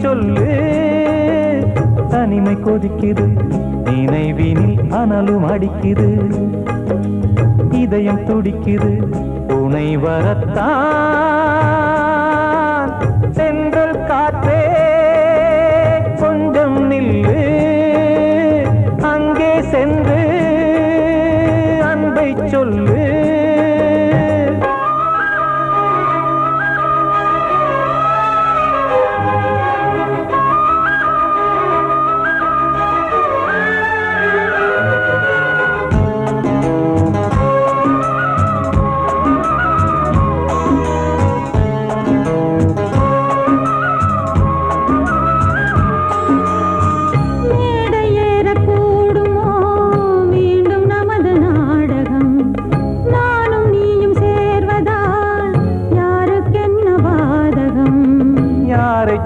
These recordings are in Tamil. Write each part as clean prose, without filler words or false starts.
சொல்லு. தனிமை கொதிக்குது, நினைவினில் அனலும் அடிக்குது, இதயம் துடிக்குது, துணை வரத்தான். சென்றல் காற்றே கொஞ்சம் நில்லு, அங்கே சென்று அன்பை சொல்லு.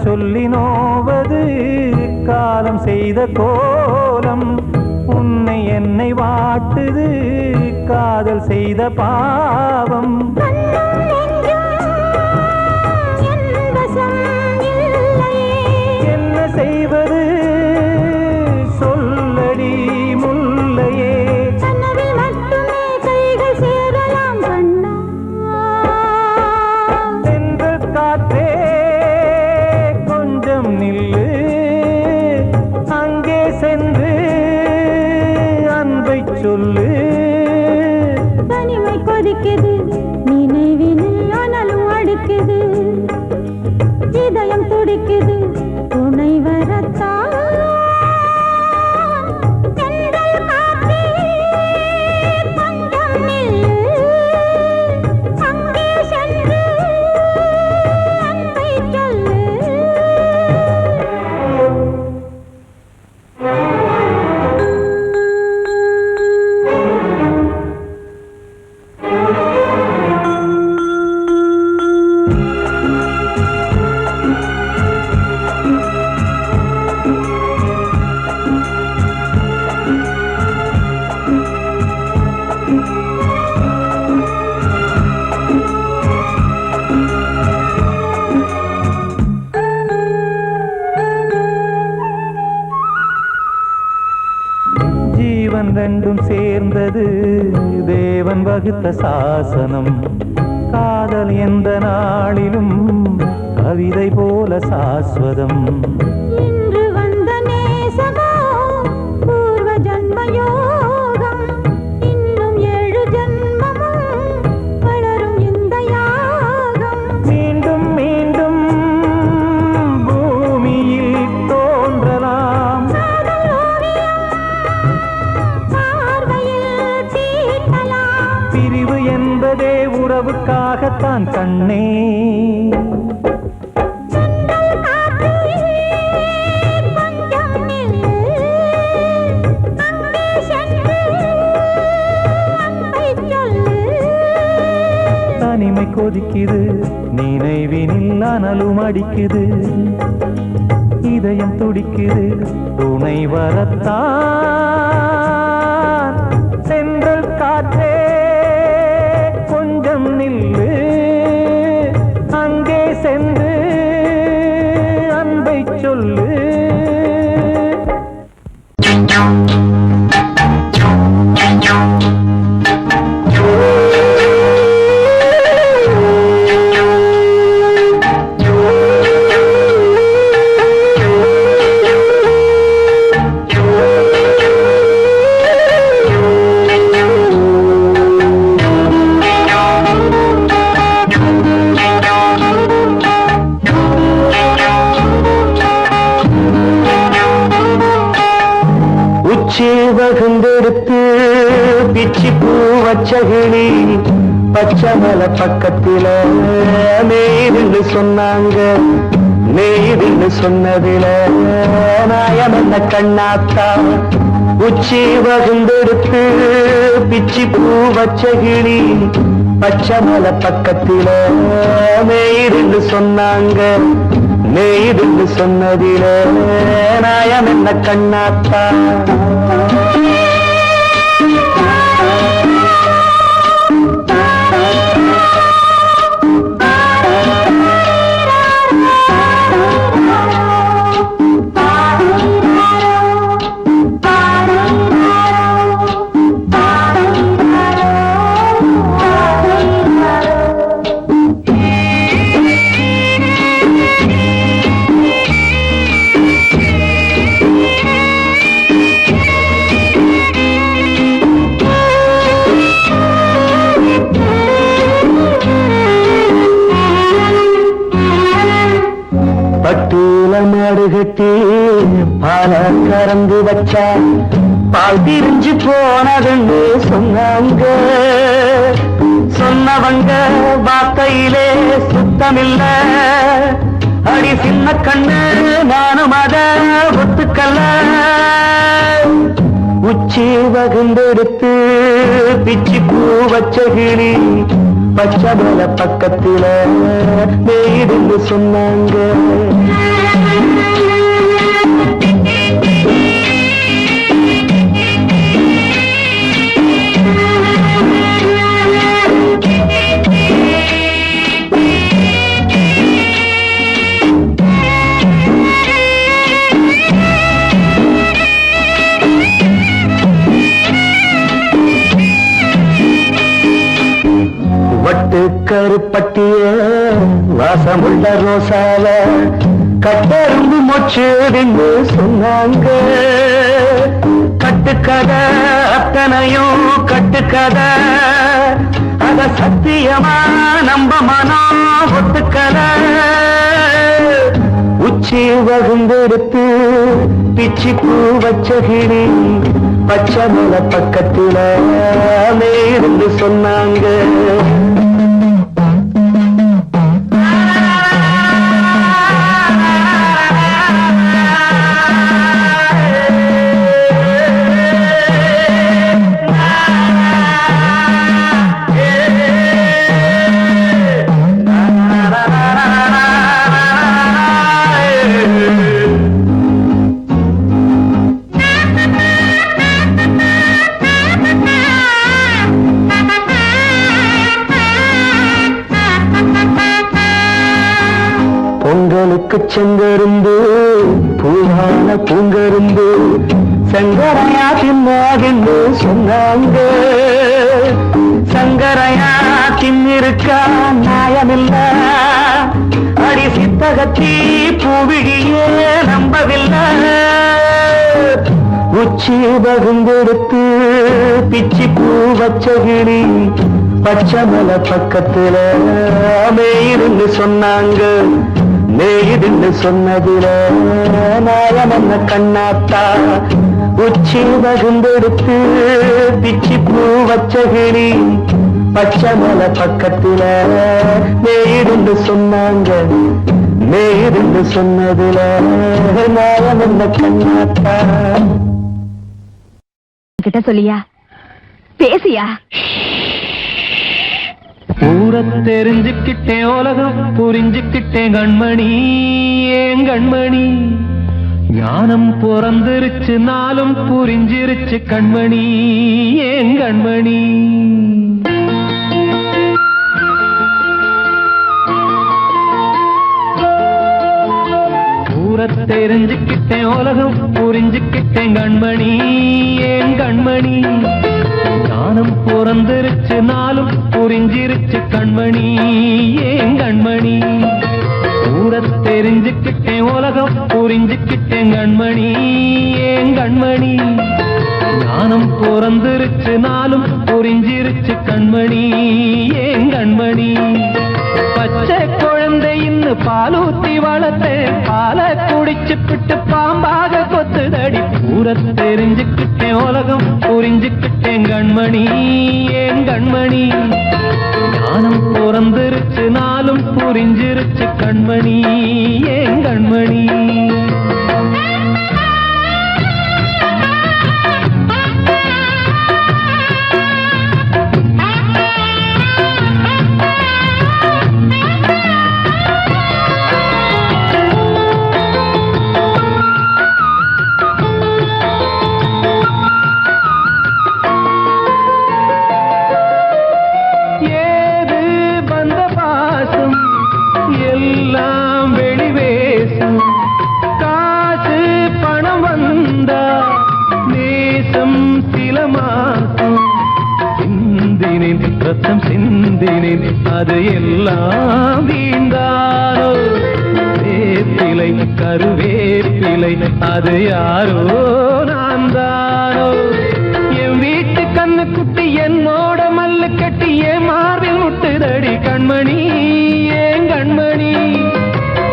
சொல்லி நோவது காலம் செய்த கோலம், உன்னை என்னை வாட்டுது காதல் செய்த பாவம். என்ன செய்வது சொல்லடி முல்லையே. சென்ற காற்றே நில்லு, அங்கே சென்று அன்பை சொல்லு. தனிமை கொதிக்குது, நினைவினில் அனலும் அடிக்குது, இதயம் துடிக்குது, துணை வரத்தான். ரெண்டும் சேர்ந்தது தேவன் வகுத்த சாசனம். காதல் எந்த நாளிலும் கவிதை போல சாஸ்வதம். இன்று வந்த நேசமோ பூர்வ ஜன்மயோகம், இன்னும் 7 ஜன்மமும் வளரும் இந்த யாகம். மீண்டும் மீண்டும் பூமியில் தோன்றலாம், பிரிவு என்பதே உறவுக்காகத்தான் கண்ணே. தனிமை கொதிக்குது, நினைவினில் அனலும் அடிக்குது, இதயம் துடிக்குது, துணை வரத்தான். சென்றல் காற்றே கொஞ்சம் நில்லு, அங்கே சென்று அன்பை சொல்லு. வகுந்தெடுத்து பிச்சி பூ வச்சகிளி பச்சமல பக்கத்தில நெய்துன்னு சொன்னாங்க. நெய்துன்னு சொன்னதில நாயம் என்ன கண்ணாத்தா. உச்சி வகுந்தெடுத்து பிச்சி பூ வச்சகிளி பச்சமல பக்கத்தில நெய்துன்னு சொன்னாங்க. நெய்துன்னு சொன்னதில நாயம் என்ன கண்ணாத்தா. பட்டூல மாடு கட்டி பால கறந்து வச்சா பால் திரிஞ்சு போனதுன்னு சொன்னாங்க. சொன்னவங்க வார்த்தையிலே சுத்தமில்ல. அடி சின்ன கண்ணு நானும் அத ஒத்துக்கல்ல. உச்சி வகுந்தெடுத்து பிச்சி பூ வச்ச கிளி பச்சை மல பக்கத்தில மேய்துன்னு சொன்னாங்க. வட்டு கருப்பட்டிய வாசமுள்ள ரோசால கட்டெரும்பு மொச்சுன்னு சொன்னாங்க. கட்டுக்கதை அத்தனையும் கட்டுக்கதை, அத சத்தியமா நம்ப மனம் ஒத்துக்கதை. உச்சி வகுந்தெடுத்து பிச்சி பூ வச்ச கிளி பச்சை மல பக்கத்தில மேருந்து சொன்னாங்க. பொங்கலுக்கு செங்கரும்பு பூவான பூங்கரும்பு சங்கரையா தின்னாகின்னு சொன்னாங்க. சங்கரையா தின்னிருக்கா நியாயமில்ல. அடி சித்தகத்தி பூவிழியே நம்பவில்லை. உச்சி வகுந்தெடுத்து பிச்சி பூ வச்ச கிளி பச்சை மல பக்கத்துல மேய்துன்னு சொன்னாங்க. மேய்துன்னு சொன்னதில நாயமன்ன கண்ணாத்தா. உச்சி வகுந்தெடுத்து பிச்சி பூ வச்ச கிளி பச்சை மல பக்கத்துல மேய்துன்னு சொன்னாங்க. மேய்துன்னு சொன்னதில நாயமன்ன கண்ணாத்தா. கிட்ட சொல்லியா பேசியா? ஊர தெரிஞ்சுக்கிட்டேன், உலகம் புரிஞ்சுக்கிட்டேன் கண்மணி, ஏன் கண்மணி. ஞானம் பிறந்திருச்சு, நாளும் புரிஞ்சிருச்சு கண்மணி, ஏன் கண்மணி. ஊர தெரிஞ்சுக்கிட்டேன், உலகம் புரிஞ்சுக்கிட்டேன் கண்மணி, ஏன் கண்மணி. ஞானம் பிறந்திருச்சு, நாளும் புரிஞ்சிருச்சு கண்மணி, ஏன் கண்மணி. ஊர தெரிஞ்சுக்கிட்டேன், உலகம் புரிஞ்சுக்கிட்டேன் கண்மணி, ஏன் கண்மணி. ஞானம் பிறந்திருச்சு, நாளும் புரிஞ்சிருச்சு கண்மணி, ஏன் கண்மணி. பச்சை குழந்தையின்னு பாலூத்தி வளர்த்தேன், பாலை குடிச்சு பிட்டு பாம்பாக கொத்துதடி. ஊர தெரிஞ்சுக்கிட்டேன், உலகம் புரிஞ்சுக்கிட்டேன் கண்மணி, ஏன் கண்மணி. ஞானம் பிறந்திருச்சு, நாளும் புரிஞ்சிருச்சு கண்மணி, ஏன் கண்மணி. ரத்தம் சிந்தினேன், அது எல்லாம் வீண்டாரோ. கருவேப்பிலை அது யாரோ நான் தானோ என் வீட்டு கண்ணு குட்டி என்னோட மல்லு கட்டி என் மார்பில் முட்டுதடி கண்மணி ஏன் கண்மணி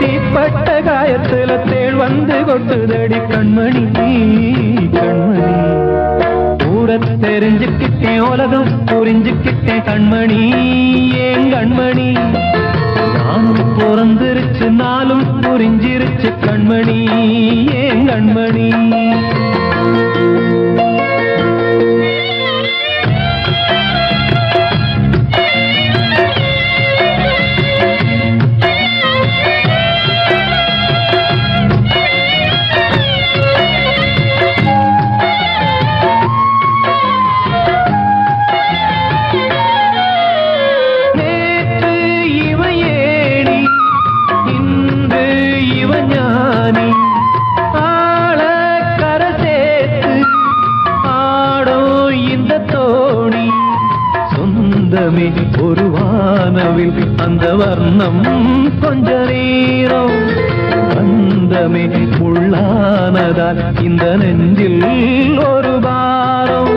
தீப்பட்ட காயத்துல தேள் வந்து கொட்டுதடி கண்மணி கண்மணி ஊர தெரிஞ்சுக்கிட்டேன் உலகம் புரிஞ்சுக்கிட்டேன் கண்மணி ஏன் கண்மணி நானும் பிறந்திருச்சு நாளும் புரிஞ்சிருச்சு கண்மணி ஏன் கண்மணி ஒரு வானவில் அந்த வர்ணம் கொஞ்ச நேரம் பந்தமே உள்ளானதால் இந்த நெஞ்சில் ஒரு பாரம்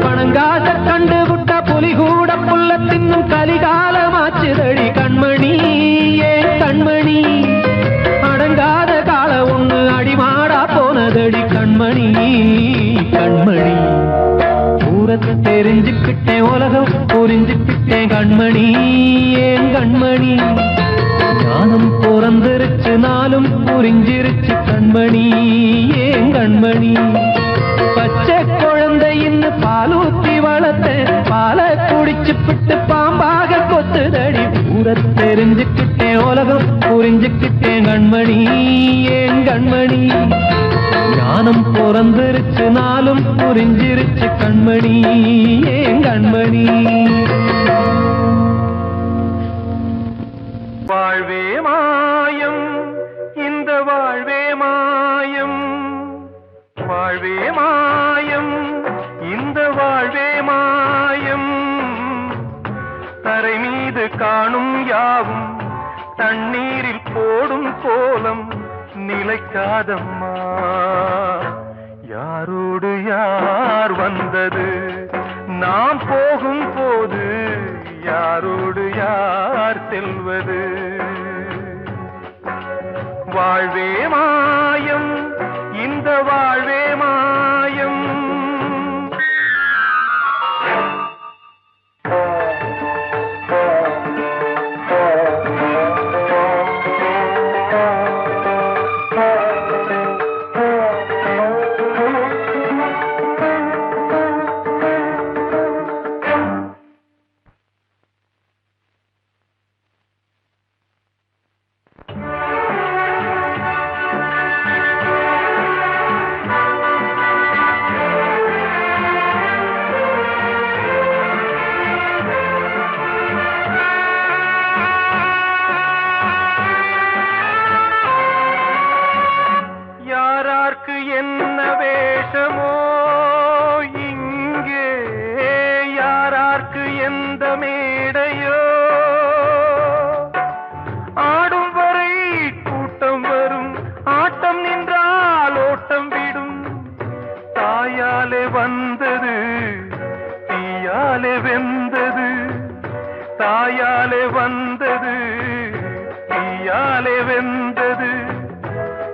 பணங்காச கண்டு விட்ட புலி கூட புல்ல தின்னும் கலிகாலமாச்சுதடி கண்மணி ஏன் கண்மணி அடங்காத கால ஒண்ணு அடிமாடா போனதடி கண்மணி கண்மணி தெரிஞ்சுக்கிட்டேன் உலகம் புரிஞ்சுக்கிட்டேன் கண்மணி ஏன் கண்மணி ஞானம் பிறந்திருச்சு நாளும் புரிஞ்சிருச்சு கண்மணி ஏன் கண்மணி பச்சை குழந்தை இன்னும் பாலூத்தி வளர்த்த பாலை குடிச்சு பிட்டு பாம்பாக கொத்துதடி ஊர தெரிஞ்சுக்கிட்டேன் உலகம் புரிஞ்சுக்கிட்டேன் கண்மணி ஏன் கண்மணி ஞானம் பிறந்திருச்சு நாளும் புரிஞ்சிருச்சு கண்மணி ஏன் கண்மணி வாழ்வே மாயம் இந்த வாழ்வே மாயம் வாழ்வே மாயம் இந்த வாழ்வே மாயம் தரை மீது காணும் யாவும் தண்ணீரில் போடும் கோலம் நிலைக்காதம்மா யாரோடு யார் வந்தது நாம் போகும் போது யாரோடு யார் செல்வது வாழ்வே மாயம் இந்த வாழ்வே மாயம் என்ன வேஷமோ இங்கே யாரார்க்கு எந்த மேடையோ ஆடும் வரை கூட்டம் வரும் ஆட்டம் நின்றால் ஓட்டம் விடும் தாயாலே வந்தது தீயாலே வெந்தது தாயாலே வந்தது தீயாலே வெந்தது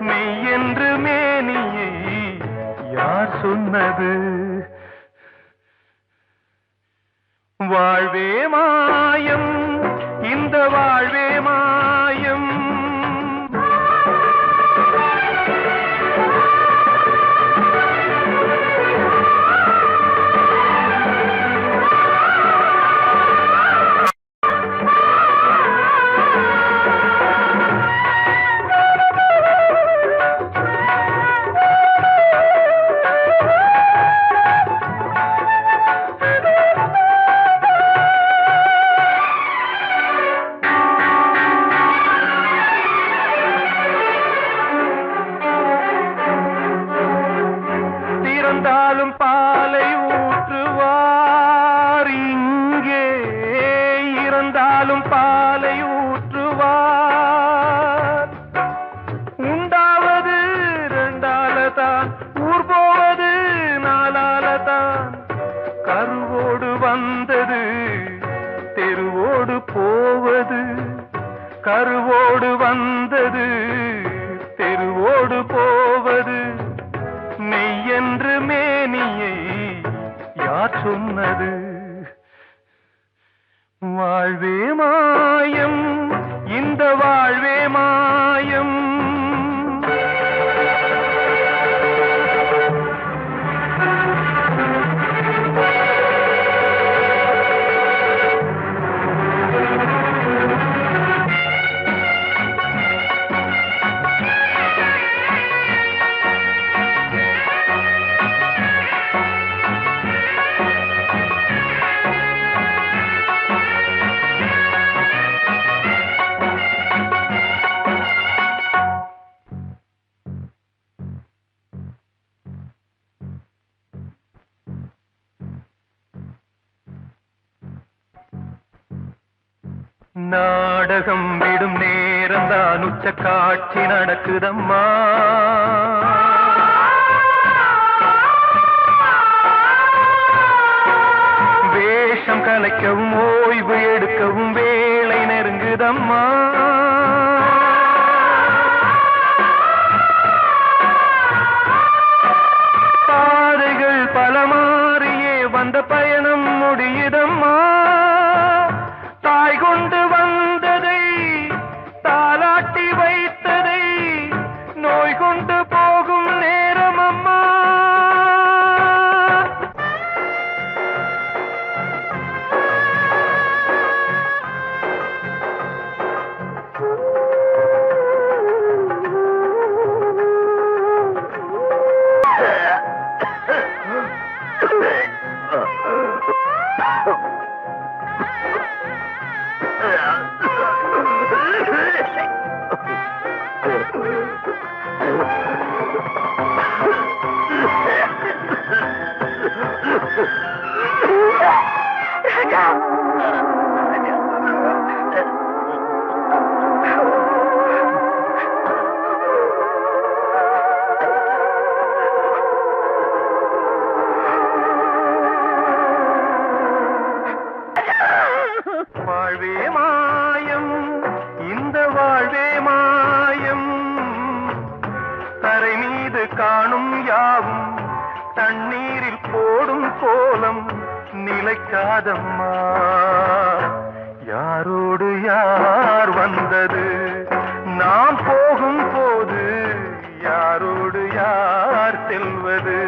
மெய் என்று மேனியை யார் சொன்னது வாழ்வே மாயம் இந்த வாழ்வே மாயம் கொண்டு போவது மெய்யென்று மேனியை யார் சொன்னது? வாழ்வே மாயம், இந்த வாழ்வே மாயம். நாடகம் விடும் நேரம்தான் உச்ச காட்சி நடக்குதம்மா. வேஷம் கலைக்கவும் ஓய்வு எடுக்கவும் வேளை நெருங்குதம்மா. பாதைகள் பல மாறியே வந்த பயணம் முடியுதம்மா. தாய் கொண்டு வந்ததை தாலாட்டி வைத்ததை நோய் கொண்டு போகும் நேரம் அம்மா. வாழ்வே மாயம், இந்த வாழ்வே மாயம். தரை மீது காணும் யாவும் தண்ணீரில் போடும் கோலம் நிலைக்காதம்மா. யாரோடு யார் வந்தது நாம் போகும் போது, யாரோடு யார் செல்வது?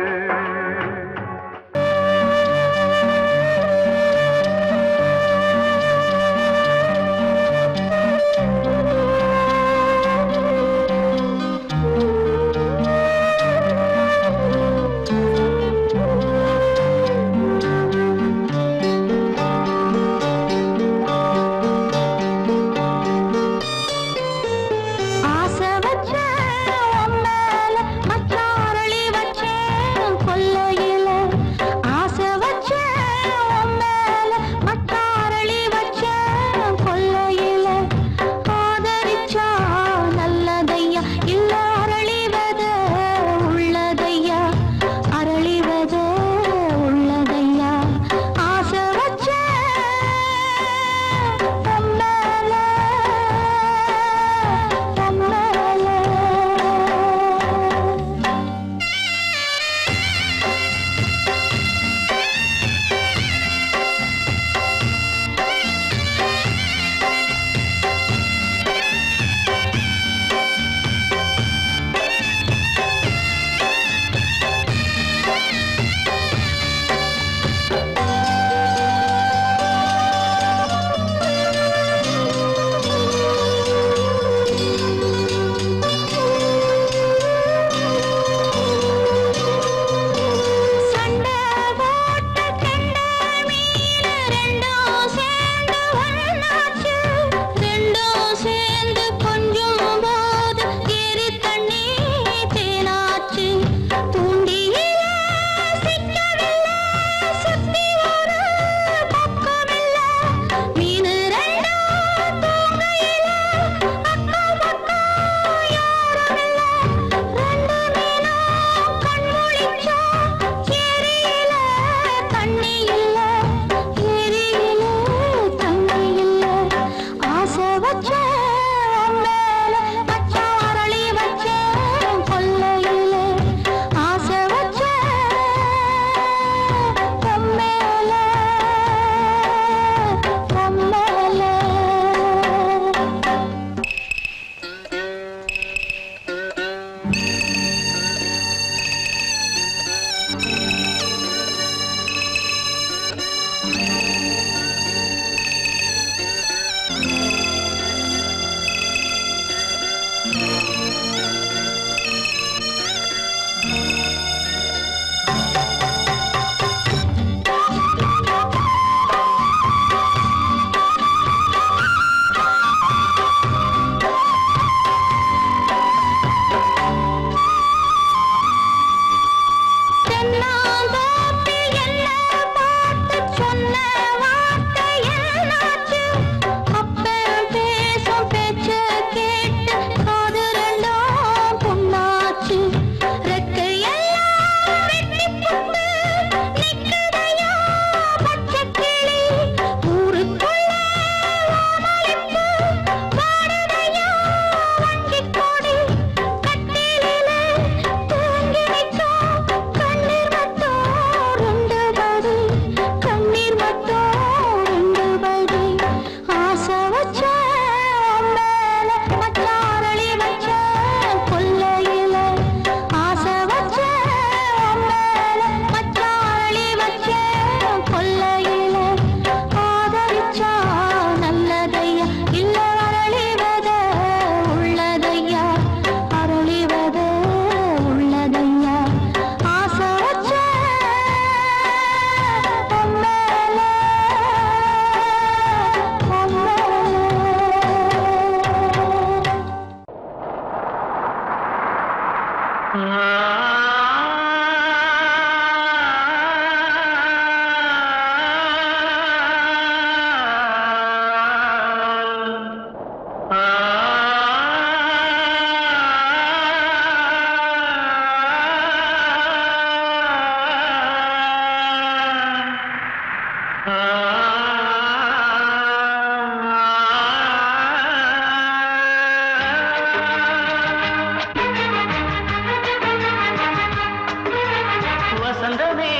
வசந்தமே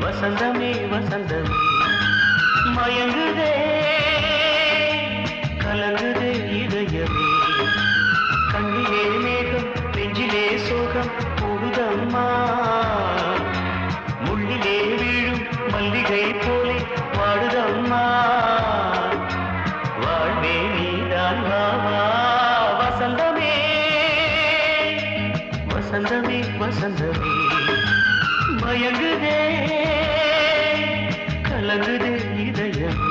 வசந்தமே வசந்தமே மயங்குதே கலங்குதே இதயமே கண்ணிலே மேகம் நெஞ்சிலே சோகம் கூடுதம்மா முள்ளிலே வீழும் மல்லிகை போலே வாடுதம்மா வாழ்வே நீதான் வாவா வசந்தமே வசந்தமே வசந்தமே மயங்குதே கலங்குதே இதயமே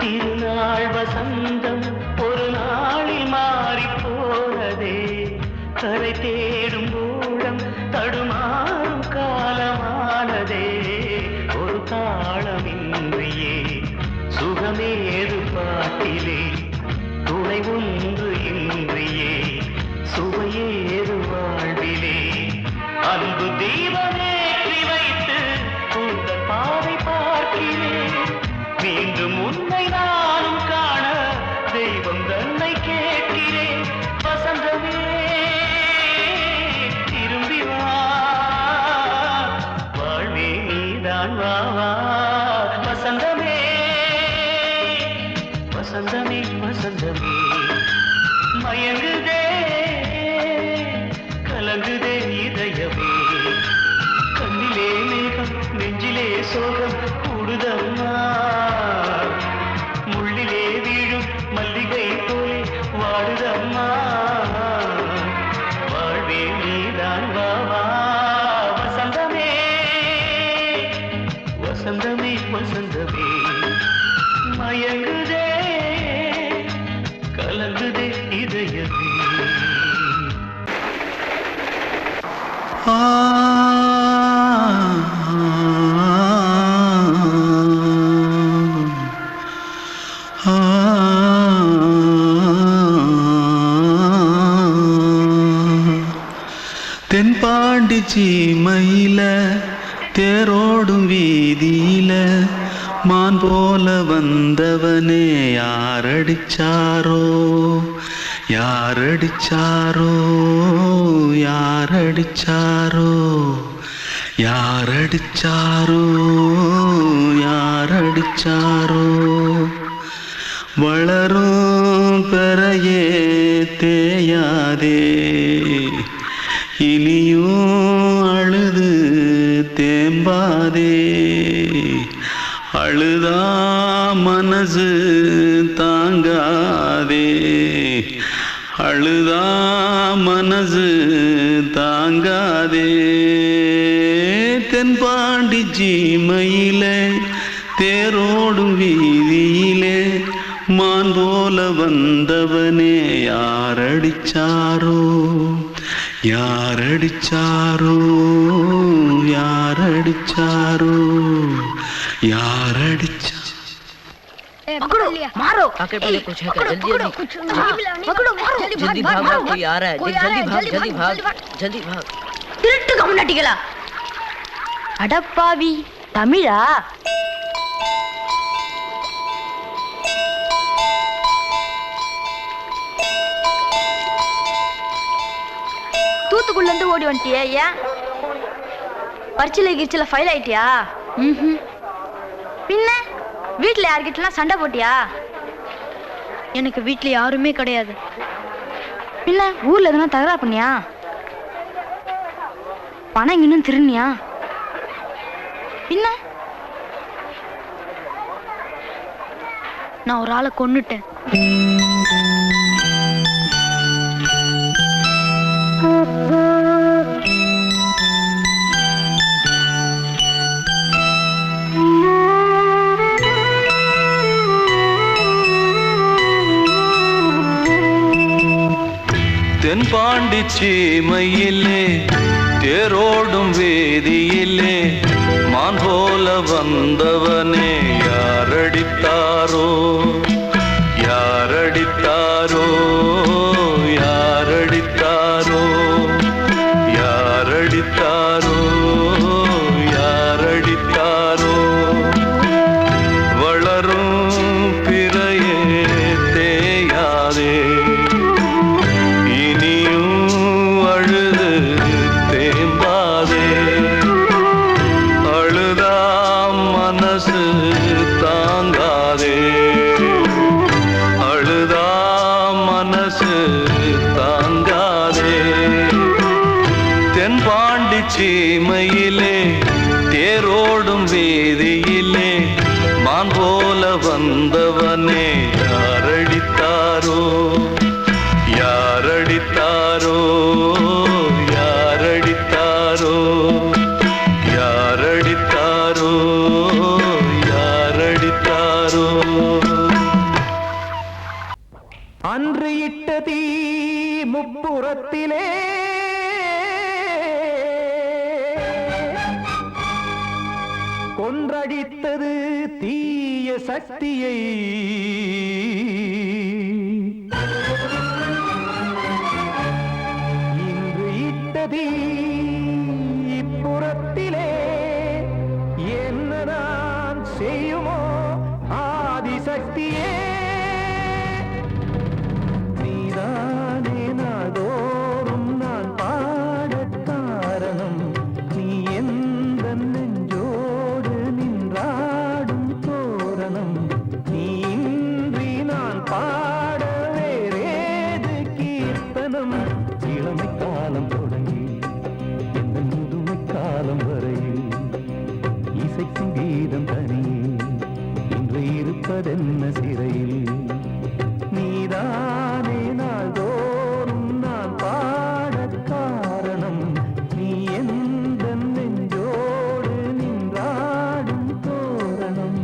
திருநாள் வசந்தம் ஒரு நாளில் மாறி போனதே கரை தேடும் ஊழம் தடுமாறும் காலமானதே ஒரு தாளமின்றியே சுகமேது பாட்டிலே துணை ஒன்று இன்றியே சுவையேது வாழ்விலே அன்பு தீபமேற்றி வைத்து உங்கள் பாதை பார்க்கிறேன் மீண்டும் உன்னை நானும் காண தெய்வம் தன்னை கேட்கிறேன் வசந்தமே திரும்பி வா வாழ்வே நீதான் வா வா வசந்தமே வசந்தமே வசந்தமே மயங்குதே கலங்குதே இதயமே கண்ணிலே மேகம் நெஞ்சிலே சோகம் கூடுதம்மா முள்ளிலே வீழும் மல்லிகை போலே வாடுதம்மா வாழ்வே நீதான் வா வா வசந்தமே வசந்தமே வசந்தமே மயங்குதே கலங்குதே இதயமே தென்பாண்டி சீமையில தேரோடும் வீதியில மான் போல வந்தவனே யாரடிச்சாரோ யாரடிச்சாரோ யாரடிச்சாரோ யாரடிச்சாரோ யாரடிச்சாரோ வளரும் பெறையே தேயாதே இனியும் அழுது தேம்பாதே அழுதா மனசு தாங்காதே அழுதா மனசு தாங்காதே தென்பாண்டி சீமையிலே தேரோடும் வீதியிலே மான் போல வந்தவனே யாரடிச்சாரோ யாரடிச்சாரோ யாரடிச்சாரோ யாரடிச்சா पकड़ो मारो आके पहले कुछ है क्या पकड़ो मारो जल्दी भाग भाग कोई आ रहा है जल्दी भाग திருட்டு கம்முனட்டிகளா அடப்பாவி தமிழா தூத்துக்குள்ள இருந்து ஓடி வந்துட்டியா ஏன் பரிச்சையில கிரிச்சில ஃபைல் ஆயிட்டியா பின்ன வீட்டுல யார்கிட்டலாம் சண்டை போட்டியா எனக்கு வீட்ல யாருமே கிடையாது. இல்ல ஊர்ல எதுனா தகராறு பண்ணியா? பணம் இன்னும் திருநியா? என்ன நான் ஒரு ஆளை கொன்னுட்டேன். தென்பாண்டி சீமையிலே தேரோடும் வேதியிலே மான் போல வந்தவனே யாரடித்தாரோ யாரடித்தாரோ யாரடித்தாரோ யாரடித்தாரோ யாரடித்தாரோ வளரும் பிறையே தேயாதே சீமையிலே தேரோடும் வேதியிலே மான் போல வந்தவனே யாரடித்தாரோ யாரடித்தாரோ யாரடித்தாரோ யாரடித்தாரோ யாரடித்தாரோ அன்று இட்ட தீ முப்புறத்திலே கொன்றடித்தது தீய சக்தியை. இன்று இட்டதீ இப்புறத்திலே என்ன நான் செய்யுமோ ஆதிசக்தியே. நீதானே நாள்தோறும் நான் பாடக் காரணம். நீ எந்த நெஞ்சோடு நின்றாடும் தோரணம். நீன்றி நான் பாட வேறேது கீர்த்தனம். இளமை காலம் தொடங்கி எந்த முதுமை காலம் வரையில் இசைக்கும் கீதம் தனியே இன்று இருப்பதென்ன சிறையில். நீதானே நாள்தோறும் நான் பாடக் காரணம். நீ எந்த நெஞ்சோடு நின்றாடும் தோரணம்.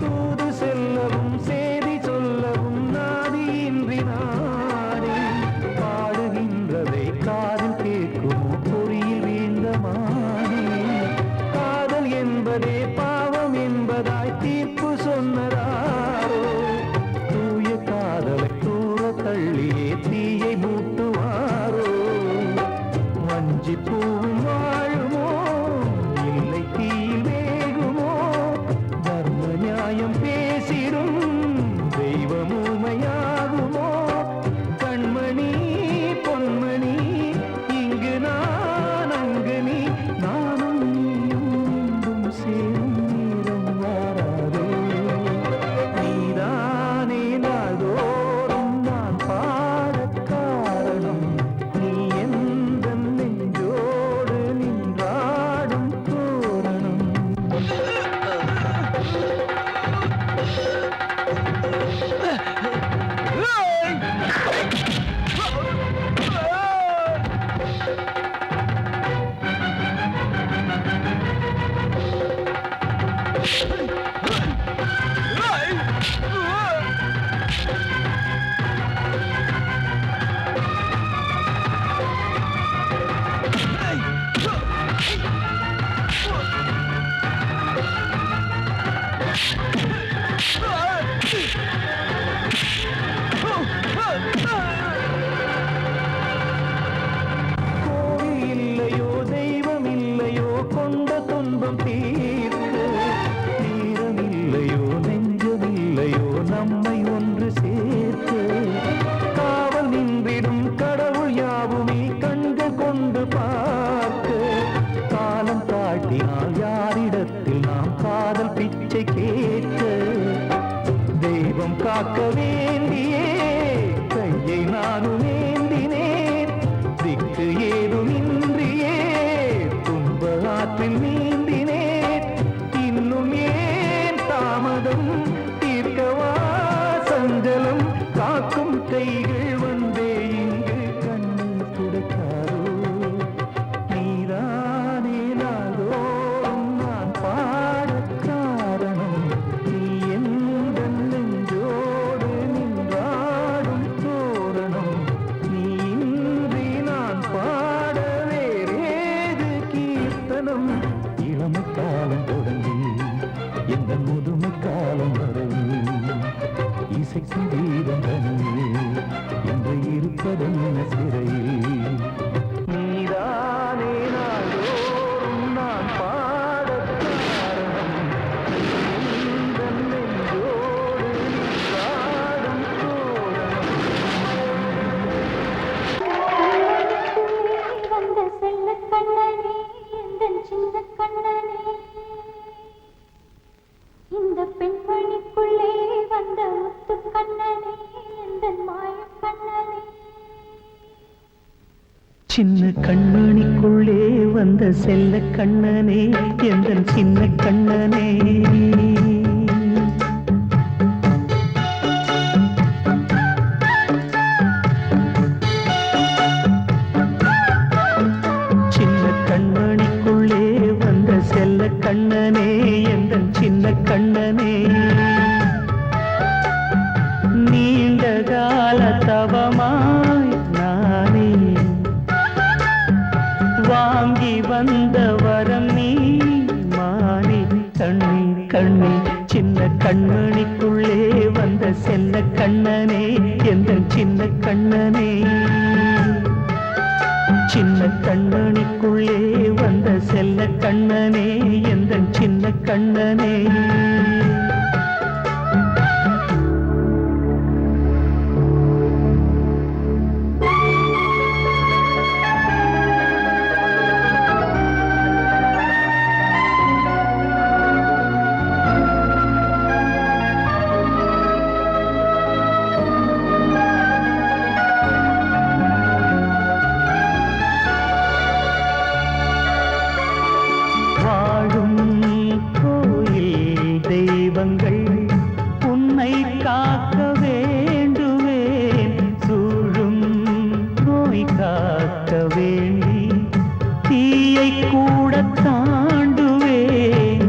தூது செல்லவும் சேதி சொல்லவும் நாதியின்றி நானே பாடுகின்றதை காதில் கேட்குமோ பொறியில் வீழ்ந்த மானே. காதல் என்பதே பாவம் என்பதாய் தீர்ப்பு சொன்னதாரோ. தூய காதலை தூர தள்ளியே தீயை மூட்டுவாரோ. வஞ்சி பூவும் வாழுமோ இல்லை தீயில் வேகுமோ. தர்ம நியாயம் பேசிடும் தெய்வமுமையாகுமோ. கண்மணி பொன்மணி இங்கு நான் அங்கு நீ நானும் நீயும் மீண்டும் சேரும் துன்பம் தீர்க்க தீரமில்லையோ நெஞ்சமில்லையோ நம்மை ஒன்று சேர்க்க காவல் நின்றிடும் கடவுள் யாவுமே கண்கள் கொண்டு பார்க்க காலம் தாட்டினால் யாரிடத்தில் நாம் காதல் பிச்சை கேட்க தெய்வம் காக்க வேண்டியே கையை நானும் ஏந்தினேன் திக்கு ஏதுமின்றியே துன்ப ஆற்றில் நீந்தினேன் இன்னும் ஏன் தாமதம் தீர்க்கவா சஞ்சலம் காக்கும் கைகள் வந்தே இங்கு கண்ணீர் துடைக்காரோ நீதானே நாள்தோறும் நான் பாடக் காரணம் நீ எந்த நெஞ்சோடு நின்றாடும் தோரணம் நீ இன்றி நான் பாட வேறேது கீர்த்தனம் இளமை காலம் தொடங்கி எந்த முதுமை காலம் வரை இசைக்கும் வீதம் தனியே என்று இருப்பதென்ன சிறையில் நீதானே நாள்தோறும் நான் பாடக் காரணம் எந்த நெஞ்சோடு நின்றாடும் தோரணம் வந்த செல்ல கண்ணனே எந்தன் சின்ன கண்ணனே இந்த பெண்மணிக்குள்ளே வந்த முத்து கண்ணனே எந்தன் மாய கண்ணனே சின்ன கண்மணிக்குள்ளே வந்த செல்ல கண்ணனே எந்தன் சின்ன கண்ணனே சின்ன கண்மணிக்குள்ளே வந்த செல்ல கண்ணனே எந்தன் சின்ன கண்ணனே நீண்ட கால தவமாய் நானே வாங்கி வந்த வரம் நீ மானே கண்ணீர் கண்ணீர் சின்ன கண்மணிக்குள்ளே வந்த செல்ல கண்ணனே எந்தன் சின்ன கண்ணனே சின்ன கண்மணிக்குள்ளே வந்த செல்ல கண்ணனே எந்தன் சின்ன கண்ணனே வாழும் கோயில் தெய்வங்கள் உன்னை காக்க வேண்டுவேன் சூழும் நோய் காக்க வேண்டி தீயை கூட தாண்டுவேன்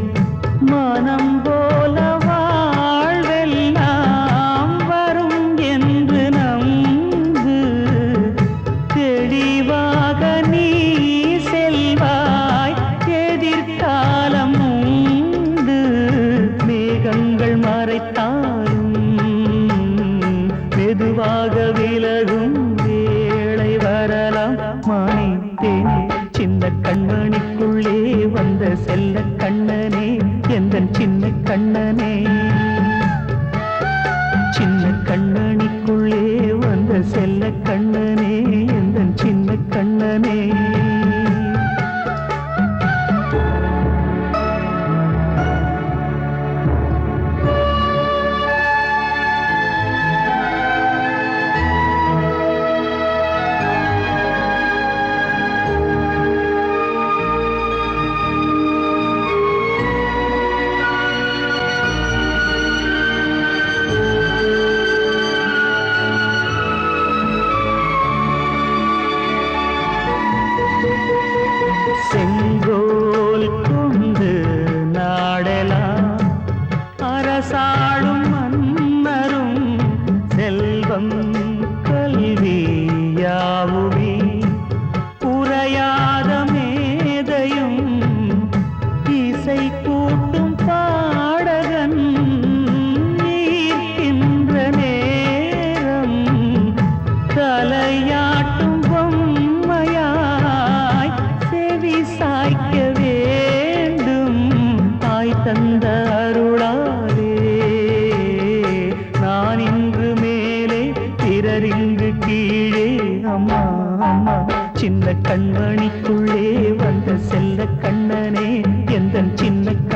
மனம் போல வாழ்வெல்லாம் வரும் என்று நம்பு தெளிவாக நீ செல்வாய் எதிர்காலம் உண்டு மேகங்கள் மறைத்தாலும் மெதுவாக விலகும் வேளை வரலாம் மானித்தேன் சின்ன கண்மணிக்குள்ளே வந்த செல்ல கண்ணனே எந்தன் சின்ன கண்ணனே சின்ன கண்ணனிக்குள்ளே வந்த செல்ல கண்ணனே எந்தன் சின்ன கண்ணனே செங்கோல் கொண்டு நாடெலாம் அரசாளும் மன்னரும் செல்வம் கல்வி யாவுமே உரையாத மேதையும் இசை கூட்டும் பாடகன் ஈர்க்கின்ற நேரம் தலையாட்டும் பொம்மையாய் செவி சாய்க்க வேண்டும் சின்ன